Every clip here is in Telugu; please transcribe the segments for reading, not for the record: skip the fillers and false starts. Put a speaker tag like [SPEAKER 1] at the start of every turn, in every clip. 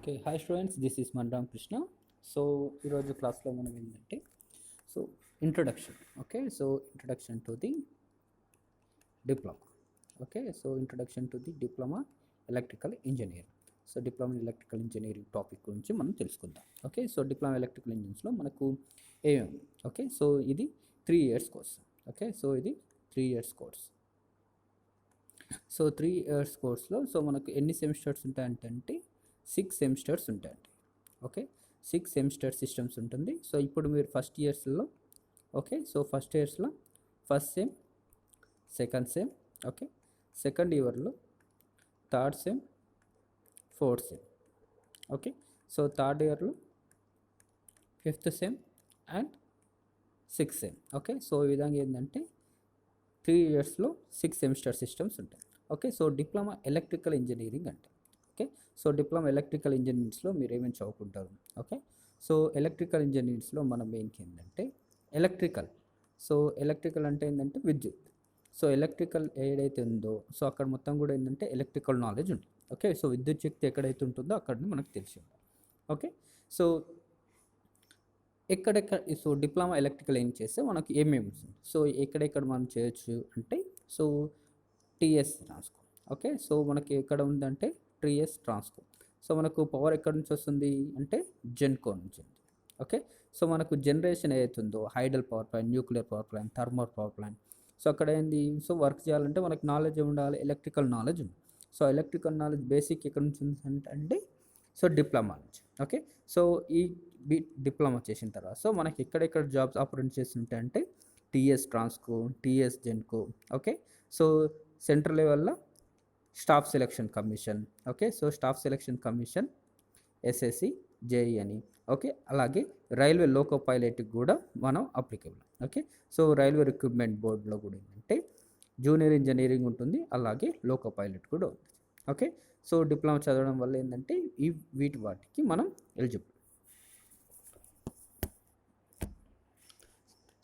[SPEAKER 1] Okay. Hi students, this is Manram Krishna. So ఈరోజు క్లాస్లో మనం ఏంటంటే so introduction. Okay, so introduction to the diploma. Okay, so introduction to the diploma electrical engineering. So diploma electrical engineering topic గురించి మనం తెలుసుకుందాం. ఓకే, సో డిప్లొమా ఎలక్ట్రికల్ ఇంజనీర్స్లో మనకు ఏమేమి. ఓకే, సో ఇది 3 years కోర్స్. ఓకే, సో ఇది 3 years కోర్స్. సో 3 years కోర్స్లో సో మనకు ఎన్ని సెమిస్టర్స్ ఉంటాయంటే 6 సెమిస్టర్స్ ఉంటాయండి. ఓకే, 6 సెమిస్టర్ సిస్టమ్స్ ఉంటుంది. సో ఇప్పుడు మీరు ఫస్ట్ ఇయర్స్లో ఓకే, సో ఫస్ట్ ఇయర్స్లో first sem, second sem, okay, second ఇయర్లో third sem, fourth sem, okay, so third ఇయర్లో fifth sem and sixth sem. Okay, so ఈ విధంగా ఏంటంటే 3 yearsలో 6 సెమిస్టర్ సిస్టమ్స్ ఉంటాయి. Okay, so diploma electrical engineering అంటే ఓకే, సో డిప్లొమా ఎలక్ట్రికల్ ఇంజనీరింగ్స్లో మీరు ఏమేమి చదువుకుంటారు. ఓకే, సో ఎలక్ట్రికల్ ఇంజనీరింగ్స్లో మన మెయిన్కి ఏంటంటే ఎలక్ట్రికల్. సో ఎలక్ట్రికల్ అంటే ఏంటంటే విద్యుత్. సో ఎలక్ట్రికల్ ఏదైతే ఉందో సో అక్కడ మొత్తం కూడా ఏంటంటే ఎలక్ట్రికల్ నాలెడ్జ్ ఉంటుంది. ఓకే, సో విద్యుత్ శక్తి ఎక్కడైతే ఉంటుందో అక్కడ మనకు తెలిసి ఉంటుంది. ఓకే, సో ఎక్కడెక్కడ సో డిప్లొమా ఎలక్ట్రికల్ ఏం చేస్తే మనకు ఏమేమి వస్తుంది. సో ఎక్కడెక్కడ మనం చేయొచ్చు అంటే so TS Transco. Okay, so మనకి ఎక్కడ ఉందంటే టీఎస్ ట్రాన్స్కో. సో మనకు పవర్ ఎక్కడ నుంచి వస్తుంది అంటే జెన్కో నుంచి ఉంది. ఓకే, సో మనకు జనరేషన్ ఏదైతుందో hydel power plant, nuclear power plant, thermal power plant. So అక్కడ ఏంది సో వర్క్ చేయాలంటే మనకు నాలెడ్జ్ ఉండాలి, ఎలక్ట్రికల్ నాలెడ్జ్ ఉంది. సో ఎలక్ట్రికల్ నాలెడ్జ్ బేసిక్ ఎక్కడ నుంచి ఉంది అంటే సో డిప్లొమా నుంచి. ఓకే, సో ఈ డిప్లొమా చేసిన తర్వాత సో మనకి ఎక్కడెక్కడ జాబ్స్ ఆపర్చునిటీస్ ఉంటాయంటే TS Transco, TS Genco. Okay, so central లెవెల్లో staff selection commission. Okay, so staff selection commission, SSC, JE అని. ఓకే, అలాగే రైల్వే లోకో పైలట్కి కూడా మనం applicable. Okay, so railway recruitment బోర్డులో కూడా ఏంటంటే జూనియర్ ఇంజనీరింగ్ ఉంటుంది, అలాగే లోకో పైలట్ కూడా ఉంది. ఓకే, సో డిప్లొమా చదవడం వల్ల ఏంటంటే వాటికి మనం ఎలిజిబుల్.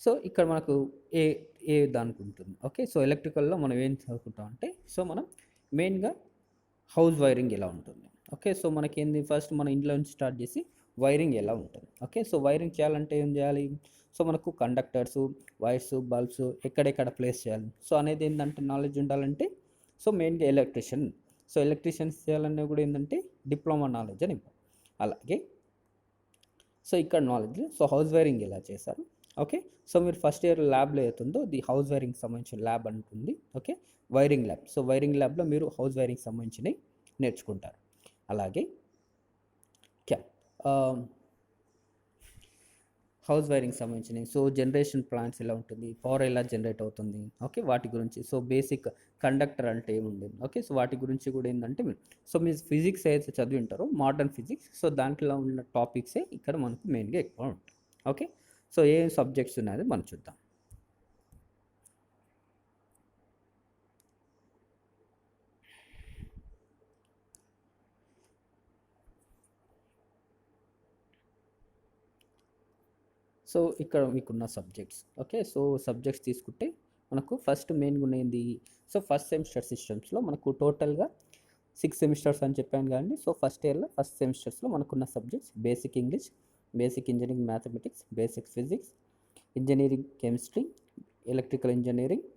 [SPEAKER 1] సో ఇక్కడ మనకు ఏ ఏ దానికి ఉంటుంది. ఓకే, సో ఎలక్ట్రికల్లో మనం ఏం చదువుకుంటాం అంటే సో మనం మెయిన్గా హౌస్ వైరింగ్ ఎలా ఉంటుంది. ఓకే, సో మనకేంది ఫస్ట్ మన ఇంట్లో నుంచి స్టార్ట్ చేసి వైరింగ్ ఎలా ఉంటుంది. ఓకే, సో వైరింగ్ చేయాలంటే ఏం చేయాలి. సో మనకు కండక్టర్స్, వైర్స్, బల్బ్స్ ఎక్కడెక్కడ ప్లేస్ చేయాలి సో అనేది ఏంటంటే నాలెడ్జ్ ఉండాలంటే సో మెయిన్గా ఎలక్ట్రీషియన్. సో ఎలక్ట్రీషియన్స్ చేయాలన్నా కూడా ఏంటంటే డిప్లొమా నాలెడ్జ్ అని. అలాగే సో ఇక్కడ నాలెడ్జ్ సో హౌస్ వైరింగ్ ఎలా చేశారు. ఓకే, సో మీరు ఫస్ట్ ఇయర్ ల్యాబ్లో అవుతుందో ది హౌస్ వైరింగ్ సంబంధించిన ల్యాబ్ అంటుంది. Okay, wiring lab. So wiring ల్యాబ్లో మీరు హౌస్ వైరింగ్ సంబంధించినవి నేర్చుకుంటారు. అలాగే హౌస్ వైరింగ్ సంబంధించినవి సో జనరేషన్ ప్లాంట్స్ ఎలా ఉంటుంది, పవర్ ఎలా జనరేట్ అవుతుంది. ఓకే, వాటి గురించి సో బేసిక్ కండక్టర్ అంటే ఏముండేది. ఓకే, సో వాటి గురించి కూడా ఏంటంటే సో మీరు ఫిజిక్స్ అయితే చదివి ఉంటారో మోడర్న్ ఫిజిక్స్ సో దాంట్లో ఉన్న టాపిక్సే ఇక్కడ మనకు మెయిన్గా ఎక్కువ ఉంటాయి. ఓకే, సో ఏ సబ్జెక్ట్స్ ఉన్నాయో మనం చూద్దాం. సో ఇక్కడ మీకున్న సబ్జెక్ట్స్. ఓకే, సో సబ్జెక్ట్స్ తీసుకుంటే మనకు ఫస్ట్ మెయిన్గా ఉన్నది సో ఫస్ట్ సెమిస్టర్ సిస్టమ్స్లో మనకు టోటల్గా 6 సెమిస్టర్స్ అని చెప్పాను కానీ సో ఫస్ట్ ఇయర్లో ఫస్ట్ సెమిస్టర్స్లో మనకున్న subjects basic English, basic engineering mathematics, basic physics, engineering chemistry, electrical engineering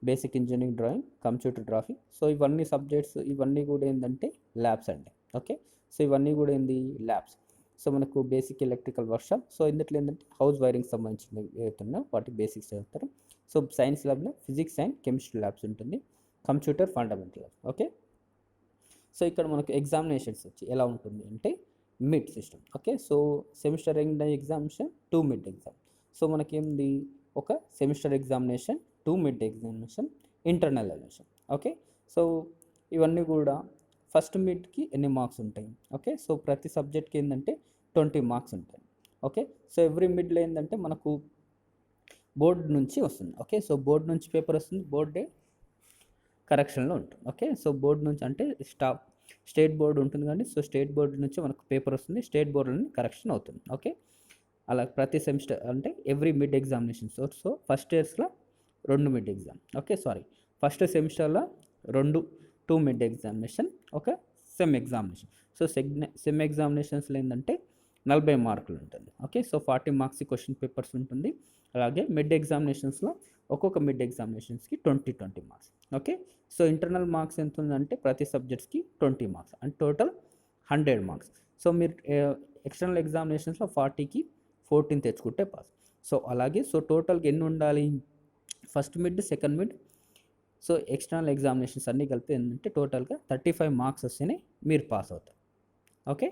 [SPEAKER 1] basic engineering drawing, computer graphic. So ఇవన్నీ సబ్జెక్ట్స్ ఇవన్నీ కూడా ఏంటంటే ల్యాబ్స్ అండి. ఓకే, సో ఇవన్నీ కూడా ఏంది ల్యాబ్స్. సో మనకు బేసిక్ ఎలక్ట్రికల్ వర్క్షాప్. సో ఇందులో ఏంటంటే హౌస్ వైరింగ్ సంబంధించిన ఏదైతున్నా వాటి బేసిక్స్ చదువుతారు. సో సైన్స్ ల్యాబ్లో ఫిజిక్స్ అండ్ కెమిస్ట్రీ ల్యాబ్స్ ఉంటుంది, computer fundamental lab. Okay, so ఇక్కడ మనకు ఎగ్జామినేషన్స్ వచ్చి ఎలా ఉంటుంది అంటే mid system. Okay, so semester end examination, 2 mid exam. So మనకేంది ఒక semester examination, 2 mid examination, internal examination. Okay, so ఇవన్నీ కూడా ఫస్ట్ మిడ్కి ఎన్ని మార్క్స్ ఉంటాయి. ఓకే, సో ప్రతి సబ్జెక్ట్కి ఏంటంటే 20 మార్క్స్ ఉంటాయి. ఓకే, సో ఎవ్రీ మిడ్లో ఏంటంటే మనకు బోర్డు నుంచి వస్తుంది. ఓకే, సో బోర్డు నుంచి పేపర్ వస్తుంది, బోర్డే కరెక్షన్లో ఉంటుంది. ఓకే, సో బోర్డు నుంచి అంటే స్టేట్ బోర్డు ఉంటుంది కానీ సో స్టేట్ బోర్డు నుంచి మనకు పేపర్ వస్తుంది, స్టేట్ బోర్డుని కరెక్షన్ అవుతుంది. ఓకే, అలా ప్రతి సెమిస్టర్ అంటే every mid examination. So first ఇయర్స్లో 2 mid exam. Okay, sorry first సెమిస్టర్లో 2 mid examination. Okay, sem examination. So sem ఎగ్జామినేషన్స్లో ఏంటంటే 40 మార్కులు ఉంటుంది. Okay, so 40 marks question papers ఉంటుంది. అలాగే మిడ్ ఎగ్జామినేషన్స్లో ఒక్కొక్క మిడ్ ఎగ్జామినేషన్స్కి 20 marks. Okay, so internal marks ఎంత ఉందంటే ప్రతి సబ్జెక్ట్స్కి 20 marks and total 100 marks. So మీరు ఎక్స్టర్నల్ ఎగ్జామినేషన్స్లో 40కి 14 తెచ్చుకుంటే పాస్. సో అలాగే సో టోటల్గా ఎన్ని ఉండాలి, first mid, second mid, so external examinations అన్నీ కలిపి ఏంటంటే టోటల్గా 35 మార్క్స్ వస్తేనే మీరు పాస్ అవుతారు. ఓకే,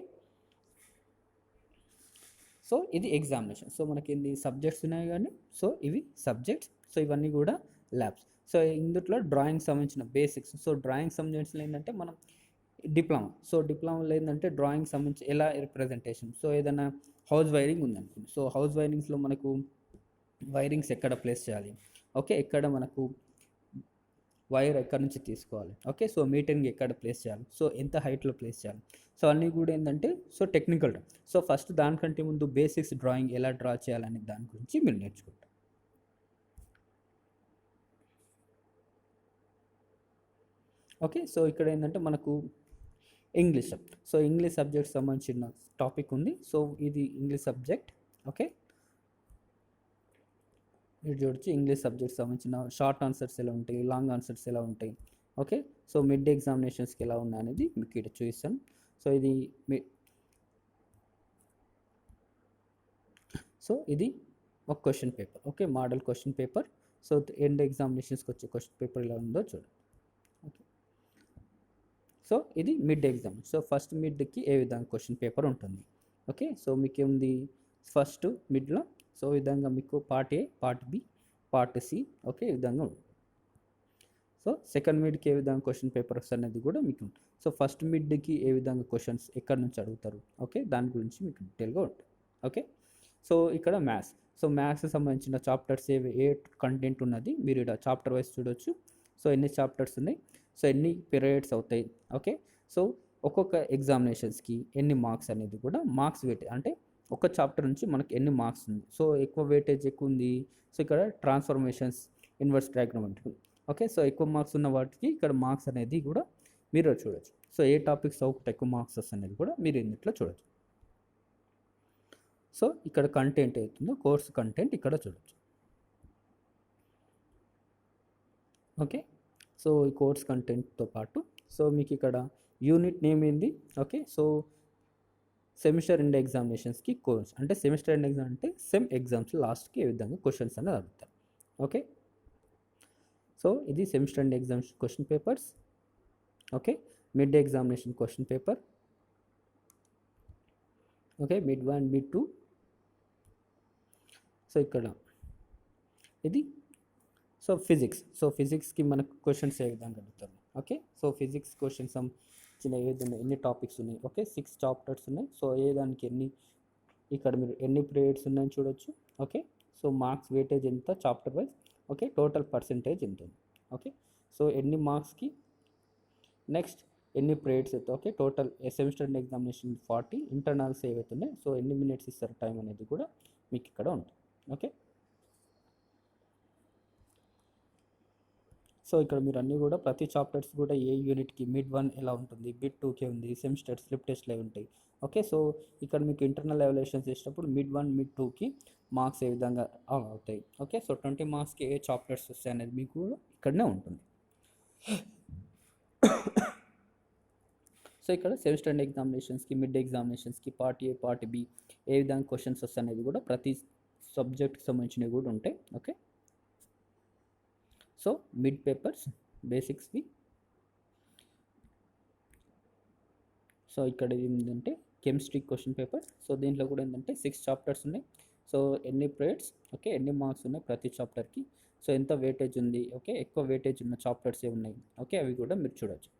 [SPEAKER 1] సో ఇది ఎగ్జామినేషన్. సో మనకి ఎన్ని సబ్జెక్ట్స్ ఉన్నాయి కానీ సో ఇవి సబ్జెక్ట్స్, సో ఇవన్నీ కూడా ల్యాబ్స్. సో ఇందులో డ్రాయింగ్ సంబంధించిన బేసిక్స్. సో డ్రాయింగ్ సంబంధించిన ఏంటంటే మనం డిప్లొమా, సో డిప్లొమాలో ఏంటంటే డ్రాయింగ్ సంబంధించి ఎలా రిప్రజెంటేషన్, సో ఏదైనా హౌస్ వైరింగ్ ఉందనుకోండి, సో హౌస్ వైరింగ్స్లో మనకు వైరింగ్స్ ఎక్కడ ప్లేస్ చేయాలి, ఓకే, ఎక్కడ మనకు వైర్ ఎక్కడి నుంచి తీసుకోవాలి, ఓకే, సో మీటరింగ్ ఎక్కడ ప్లేస్ చేయాలి, సో ఎంత హైట్లో ప్లేస్ చేయాలి, సో అన్నీ కూడా ఏంటంటే సో టెక్నికల్. సో ఫస్ట్ దానికంటే ముందు బేసిక్స్ డ్రాయింగ్ ఎలా డ్రా చేయాలనే దాని గురించి మీరు నేర్చుకుంటారు. ఓకే, సో ఇక్కడ ఏంటంటే మనకు ఇంగ్లీష్, సో ఇంగ్లీష్ సబ్జెక్ట్ సంబంధించిన టాపిక్ ఉంది. సో ఇది ఇంగ్లీష్ సబ్జెక్ట్. ఓకే, మీరు చూడొచ్చు ఇంగ్లీష్ సబ్జెక్ట్ సంబంధించిన షార్ట్ ఆన్సర్స్ ఎలా ఉంటాయి, లాంగ్ ఆన్సర్స్ ఎలా ఉంటాయి. ఓకే, సో మిడ్ ఎగ్జామినేషన్స్కి ఎలా ఉన్నాయి అనేది మీకు ఇక్కడ చూపిస్తాను. సో ఇది ఒక question paper. Okay, model question paper. So end ఎగ్జామినేషన్స్కి వచ్చే క్వశ్చన్ పేపర్ ఎలా ఉందో చూడండి. ఓకే, సో ఇది మిడ్ ఎగ్జామ్. సో ఫస్ట్ మిడ్కి ఏ విధంగా క్వశ్చన్ పేపర్ ఉంటుంది. ఓకే, సో మీకు ఏముంది ఫస్ట్ మిడ్లో, సో ఈ విధంగా మీకు part A, part B, part C, okay, ఈ విధంగా ఉంటుంది. సో సెకండ్ మిడ్కి ఏ విధంగా క్వశ్చన్ పేపర్స్ అనేది కూడా మీకు ఉంటుంది. సో ఫస్ట్ మిడ్కి ఏ విధంగా క్వశ్చన్స్ ఎక్కడి నుంచి అడుగుతారు, ఓకే, దాని గురించి మీకు డీటెయిల్గా ఉంటుంది. ఓకే, సో ఇక్కడ మ్యాథ్స్. సో మ్యాథ్స్ సంబంధించిన చాప్టర్స్ ఏ కంటెంట్ ఉన్నది మీరు ఇక్కడ చాప్టర్ వైజ్ చూడొచ్చు. సో ఎన్ని చాప్టర్స్ ఉన్నాయి, సో ఎన్ని పీరియడ్స్ అవుతాయి. ఓకే, సో ఒక్కొక్క ఎగ్జామినేషన్స్కి ఎన్ని మార్క్స్ అనేది కూడా మార్క్స్ వెయిటేజ్, అంటే ఒక చాప్టర్ నుంచి మనకి ఎన్ని మార్క్స్ ఉంది. సో ఎక్కువ వెయిటేజ్ ఎక్కువ ఉంది, సో ఇక్కడ ట్రాన్స్ఫర్మేషన్స్, ఇన్వర్స్ డయాగ్రామ్ అంటే. ఓకే, సో ఎక్కువ మార్క్స్ ఉన్న వాటికి ఇక్కడ మార్క్స్ అనేది కూడా మీరు చూడొచ్చు. సో ఏ టాపిక్స్ ఒకటి ఎక్కువ మార్క్స్ వస్తుంది కూడా మీరు ఇందులో చూడొచ్చు. సో ఇక్కడ కంటెంట్ అవుతుందో కోర్సు కంటెంట్ ఇక్కడ చూడొచ్చు. ఓకే, సో ఈ కోర్స్ కంటెంట్తో పాటు సో మీకు ఇక్కడ యూనిట్ నేమ్ ఏంది. ఓకే, సో సెమిస్టర్ ఎండ్ ఎగ్జామినేషన్స్కి కోర్స్ అంటే సెమిస్టర్ ఎండ్ ఎగ్జామ్ అంటే సెమ్ ఎగ్జామ్స్ లాస్ట్కి ఏ విధంగా క్వశ్చన్స్ అనేది అడుగుతారు. ఓకే, సో ఇది semester end exams question papers. Okay, mid examination question paper. Okay, mid 1, mid 2. So ఇక్కడ ఇది సో ఫిజిక్స్. సో ఫిజిక్స్కి మనకు క్వశ్చన్స్ ఏ విధంగా అడుగుతారు. ఓకే, సో ఫిజిక్స్ క్వశ్చన్స్ చిన్న ఏదైనా ఎన్ని టాపిక్స్ ఉన్నాయి. ఓకే, 6 చాప్టర్స్ ఉన్నాయి. సో ఏ దానికి ఎన్ని, ఇక్కడ మీరు ఎన్ని పీరియడ్స్ ఉన్నాయని చూడొచ్చు. ఓకే, సో మార్క్స్ వెయిటేజ్ ఎంత chapter wise. Okay, total percentage ఎంత ఉంది. ఓకే, సో ఎన్ని మార్క్స్కి, నెక్స్ట్ ఎన్ని పీరియడ్స్ అయితే. Okay, total semester examination 40, internals ఏవైతే ఉన్నాయి సో ఎన్ని మినిట్స్ ఇస్తారు టైం అనేది కూడా మీకు ఇక్కడ ఉంటుంది. ఓకే, సో ఇక్కడ మీరు అన్నీ కూడా ప్రతి చాప్టర్స్ కూడా ఏ యూనిట్కి మిడ్ 1 ఎలా ఉంటుంది, మిడ్ 2కి ఉంది, సెమిస్టర్ స్లిప్ టెస్ట్లు అవి ఉంటాయి. ఓకే, సో ఇక్కడ మీకు ఇంటర్నల్ ఎవాల్యుయేషన్స్ చేసినప్పుడు మిడ్ 1, మిడ్ 2కి మార్క్స్ ఏ విధంగా అవుతాయి. ఓకే, సో 20 మార్క్స్కి ఏ చాప్టర్స్ వస్తాయి అనేది మీకు కూడా ఇక్కడనే ఉంటుంది. సో ఇక్కడ సెమిస్టర్ ఎండ్ ఎగ్జామినేషన్స్కి, మిడ్ ఎగ్జామినేషన్స్కి పార్ట్ ఏ, పార్ట్ బి ఏ విధంగా క్వశ్చన్స్ వస్తాయి అనేది కూడా ప్రతి సబ్జెక్ట్కి సంబంధించినవి కూడా ఉంటాయి. ఓకే, సో మిడ్ పేపర్స్ బేసిక్స్వి. సో ఇక్కడ ఏంటంటే కెమిస్ట్రీ క్వశ్చన్ పేపర్. సో దీంట్లో కూడా ఏంటంటే 6 చాప్టర్స్ ఉన్నాయి. సో ఎన్ని పీరియడ్స్, ఓకే, ఎన్ని మార్క్స్ ఉన్నాయి ప్రతి చాప్టర్కి, సో ఎంత వెయిటేజ్ ఉంది. ఓకే, ఎక్కువ వెయిటేజ్ ఉన్న చాప్టర్స్ ఏ ఉన్నాయి. ఓకే, అవి కూడా మీరు చూడవచ్చు.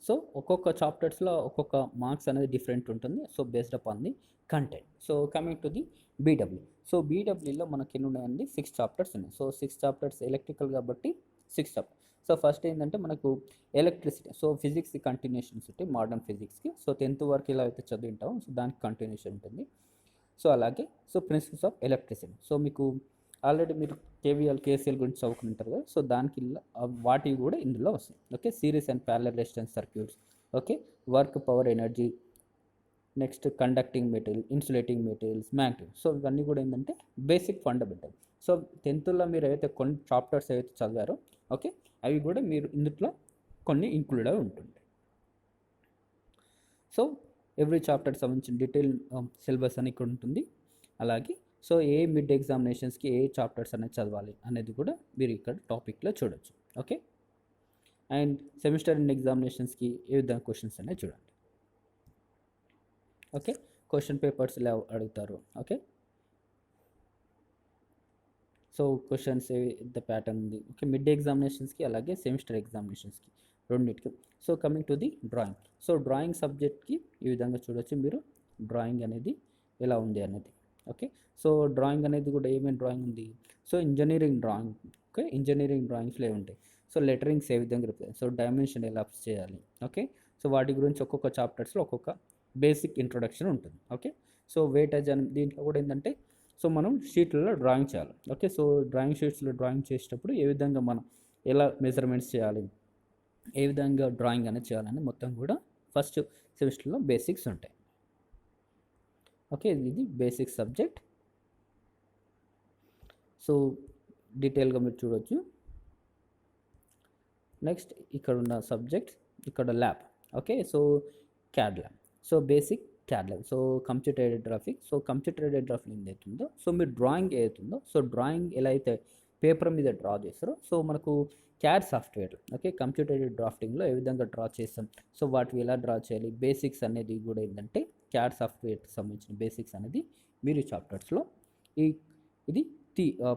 [SPEAKER 1] సో ఒక్కొక్క చాప్టర్స్లో ఒక్కొక్క మార్క్స్ అనేది డిఫరెంట్ ఉంటుంది. So based upon the content. So coming to the BW. So బీడబ్ల్యూలో మనకి ఎన్ని ఉన్నాయండి, 6 చాప్టర్స్ ఉన్నాయి. సో 6 చాప్టర్స్ ఎలక్ట్రికల్ కాబట్టి 6 చాప్టర్స్. సో ఫస్ట్ ఏంటంటే మనకు ఎలక్ట్రిసిటీ. సో ఫిజిక్స్ కంటిన్యూషన్స్ ఉంటాయి, మోడర్న్ ఫిజిక్స్కి. సో 10th వరకు ఎలా అయితే చదివింటామో సో దానికి కంటిన్యూషన్ ఉంటుంది. సో అలాగే so principles of electricity. So మీకు ఆల్రెడీ మీరు కేవీఎల్ కేసీఎల్ గురించి చదువుకుంటారు కదా, సో దానికి వాటివి కూడా ఇందులో వస్తాయి. Okay, series and parallel resistance circuits, okay, work, power, energy, next conducting material, insulating materials, magnet. So ఇవన్నీ కూడా ఏంటంటే బేసిక్ ఫండమెంటల్. సో 10th మీరు ఏవైతే కొన్ని చాప్టర్స్ ఏవైతే చదివారో, ఓకే, అవి కూడా మీరు ఇందులో కొన్ని ఇంక్లూడ్ అయి ఉంటుంది. సో ఎవ్రీ చాప్టర్ సంబంధించిన డీటెయిల్ సిలబస్ అని ఇక్కడ ఉంటుంది. అలాగే సో ఏ మిడ్ ఎగ్జామినేషన్స్కి ఏ చాప్టర్స్ అనేది చదవాలి అనేది కూడా మీరు ఇక్కడ టాపిక్లో చూడొచ్చు. ఓకే, అండ్ సెమిస్టర్ అండ్ ఎగ్జామినేషన్స్కి ఏ విధంగా క్వశ్చన్స్ అనేది చూడండి. ఓకే, క్వశ్చన్ పేపర్స్ ఇలా అడుగుతారు. ఓకే, సో క్వశ్చన్స్ ఎంత ప్యాటర్న్ ఉంది. ఓకే, మిడ్ ఎగ్జామినేషన్స్కి అలాగే సెమిస్టర్ ఎగ్జామినేషన్స్కి రెండింటికి. So coming to the drawing. So drawing సబ్జెక్ట్కి ఈ విధంగా చూడొచ్చు మీరు డ్రాయింగ్ అనేది ఎలా ఉంది అనేది. ఓకే, సో డ్రాయింగ్ అనేది కూడా ఏమేమి డ్రాయింగ్ ఉంది. So engineering drawing, okay, engineering డ్రాయింగ్స్లో ఏముంటాయి. సో లెటరింగ్స్ ఏ విధంగా రిప్రజెంట్, సో డైమెన్షన్ ఎలా చేయాలి. ఓకే, సో వాటి గురించి ఒక్కొక్క చాప్టర్స్లో ఒక్కొక్క బేసిక్ ఇంట్రొడక్షన్ ఉంటుంది. ఓకే, సో వెయిటేజ్ అని దీంట్లో కూడా ఏంటంటే సో మనం షీట్లలో డ్రాయింగ్ చేయాలి. ఓకే, సో డ్రాయింగ్ షీట్స్లో డ్రాయింగ్ చేసేటప్పుడు ఏ విధంగా మనం ఎలా మెజర్మెంట్స్ చేయాలి, ఏ విధంగా డ్రాయింగ్ అనేది చేయాలని మొత్తం కూడా ఫస్ట్ సెమిస్టర్లో బేసిక్స్ ఉంటాయి. ఓకే, ఇది బేసిక్ సబ్జెక్ట్. సో డీటెయిల్గా మీరు చూడవచ్చు. నెక్స్ట్ ఇక్కడ ఉన్న సబ్జెక్ట్, ఇక్కడ lab. Okay, so CAD lab, so basic CAD lab, so computer aided graphic. So computer aided graphic ఏదైతుందో, సో మీరు డ్రాయింగ్ ఏదైతుందో, సో డ్రాయింగ్ ఎలా అయితే పేపర్ మీద డ్రా చేస్తారో, సో మనకు CAD software, okay, computer aided డ్రాఫ్టింగ్లో ఏ విధంగా డ్రా చేస్తాం, సో వాటిని ఎలా డ్రా చేయాలి, బేసిక్స్ అనేది కూడా ఏంటంటే క్యాడ్ సాఫ్ట్వేర్కి సంబంధించిన బేసిక్స్ అనేది మీరు చాప్టర్స్లో ఇది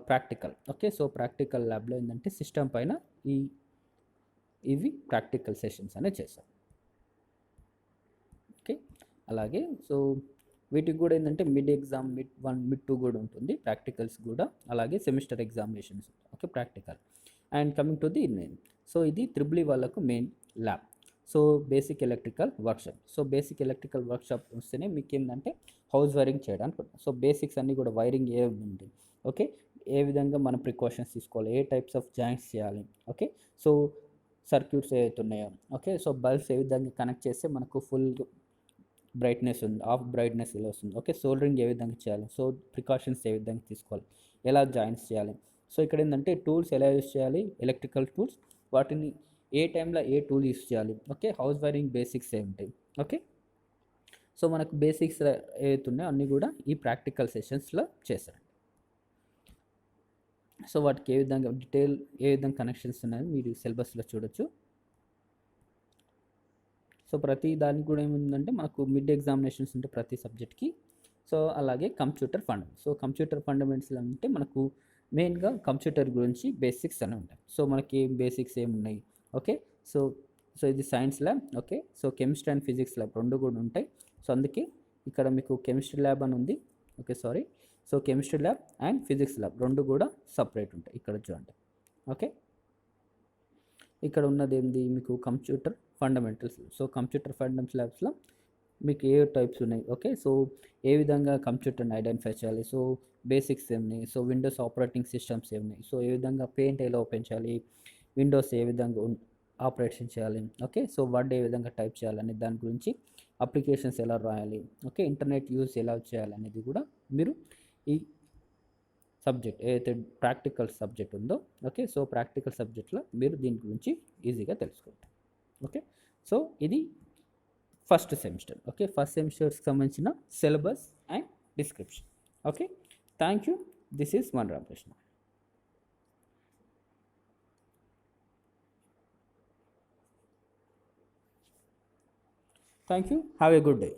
[SPEAKER 1] ప్రాక్టికల్. ఓకే, సో ప్రాక్టికల్ ల్యాబ్లో ఏంటంటే సిస్టమ్ పైన ఇవి ప్రాక్టికల్ సెషన్స్ అనేది చేస్తాం. ఓకే, అలాగే సో వీటికి కూడా ఏంటంటే మిడ్ ఎగ్జామ్, మిడ్ 1, మిడ్ 2 కూడా ఉంటుంది ప్రాక్టికల్స్ కూడా, అలాగే semester examinations. Okay, practical. And coming to the main, so ఇది త్రిబుల్ ఈ వాళ్ళకు main lab. So basic electrical workshop. So basic electrical workshop వస్తేనే మీకు ఏంటంటే హౌస్ వైరింగ్ చేయడానికి. సో బేసిక్స్ అన్నీ కూడా వైరింగ్ ఏ ఉంది, ఓకే, ఏ విధంగా మనం ప్రికాషన్స్ తీసుకోవాలి, ఏ టైప్స్ ఆఫ్ జాయింట్స్ చేయాలి. ఓకే, సో సర్క్యూట్స్ ఏవైతే ఉన్నాయో, ఓకే, సో బల్బ్స్ ఏ విధంగా కనెక్ట్ చేస్తే మనకు ఫుల్ బ్రైట్నెస్ ఉంది, ఆఫ్ బ్రైట్నెస్ ఎలా వస్తుంది. ఓకే, సోల్డరింగ్ ఏ విధంగా చేయాలి, సో ప్రికాషన్స్ ఏ విధంగా తీసుకోవాలి, ఎలా జాయింట్స్ చేయాలి. సో ఇక్కడ ఏంటంటే టూల్స్ ఎలా యూస్ చేయాలి, ఎలక్ట్రికల్ టూల్స్, వాటిని ఏ టైంలో ఏ టూల్ యూస్ చేయాలి. ఓకే, హౌస్ వైరింగ్ బేసిక్స్ ఏ ఉంటాయి. ఓకే, సో మనకు బేసిక్స్ ఏవైతే ఉన్నాయో అన్నీ కూడా ఈ ప్రాక్టికల్ సెషన్స్లో చేస్తారు. సో వాటికి ఏ విధంగా డీటెయిల్ ఏ విధంగా కనెక్షన్స్ ఉన్నాయని మీరు సిలబస్లో చూడొచ్చు. సో ప్రతి దానికి కూడా ఏముందంటే మనకు మిడ్ ఎగ్జామినేషన్స్ ఉంటే ప్రతి సబ్జెక్ట్కి. సో అలాగే computer fundamentals. So computer fundamentals అంటే మనకు మెయిన్గా కంప్యూటర్ గురించి బేసిక్స్ అని ఉంటాయి. సో మనకి బేసిక్స్ ఏమున్నాయి. ఓకే, సో ఇది science lab. Okay, so chemistry and physics lab రెండు కూడా ఉంటాయి. సో అందుకే ఇక్కడ మీకు కెమిస్ట్రీ ల్యాబ్ అని ఉంది. Okay, sorry, so chemistry lab and physics lab రెండు కూడా సపరేట్ ఉంటాయి ఇక్కడ చూడండి. ఓకే, ఇక్కడ ఉన్నది ఏంది మీకు computer fundamentals. So computer fundamentals ల్యాబ్స్లో మీకు ఏ టైప్స్ ఉన్నాయి. ఓకే, సో ఏ విధంగా కంప్యూటర్ని ఐడెంటిఫై చేయాలి, సో బేసిక్స్ ఏమున్నాయి, సో విండోస్ ఆపరేటింగ్ సిస్టమ్స్ ఏమున్నాయి, సో ఏ విధంగా పెయింట్ ఎలా ఓపెన్ చేయాలి, విండోస్ ఏ విధంగా ఆపరేషన్ చేయాలి. ఓకే, సో వర్డ్ ఏ విధంగా టైప్ చేయాలని దాని గురించి, అప్లికేషన్స్ ఎలా రాయాలి, ఓకే, ఇంటర్నెట్ యూస్ ఎలా చేయాలనేది కూడా మీరు ఈ సబ్జెక్ట్ ఏదైతే ప్రాక్టికల్ సబ్జెక్ట్ ఉందో, ఓకే, సో ప్రాక్టికల్ సబ్జెక్ట్లో మీరు దీని గురించి ఈజీగా తెలుసుకుంటారు. ఓకే, సో ఇది ఫస్ట్ సెమిస్టర్. ఓకే, ఫస్ట్ సెమిస్టర్కి సంబంధించిన syllabus and description. Okay, thank you. This is one Ramakrishna. Thank you. Have a good day.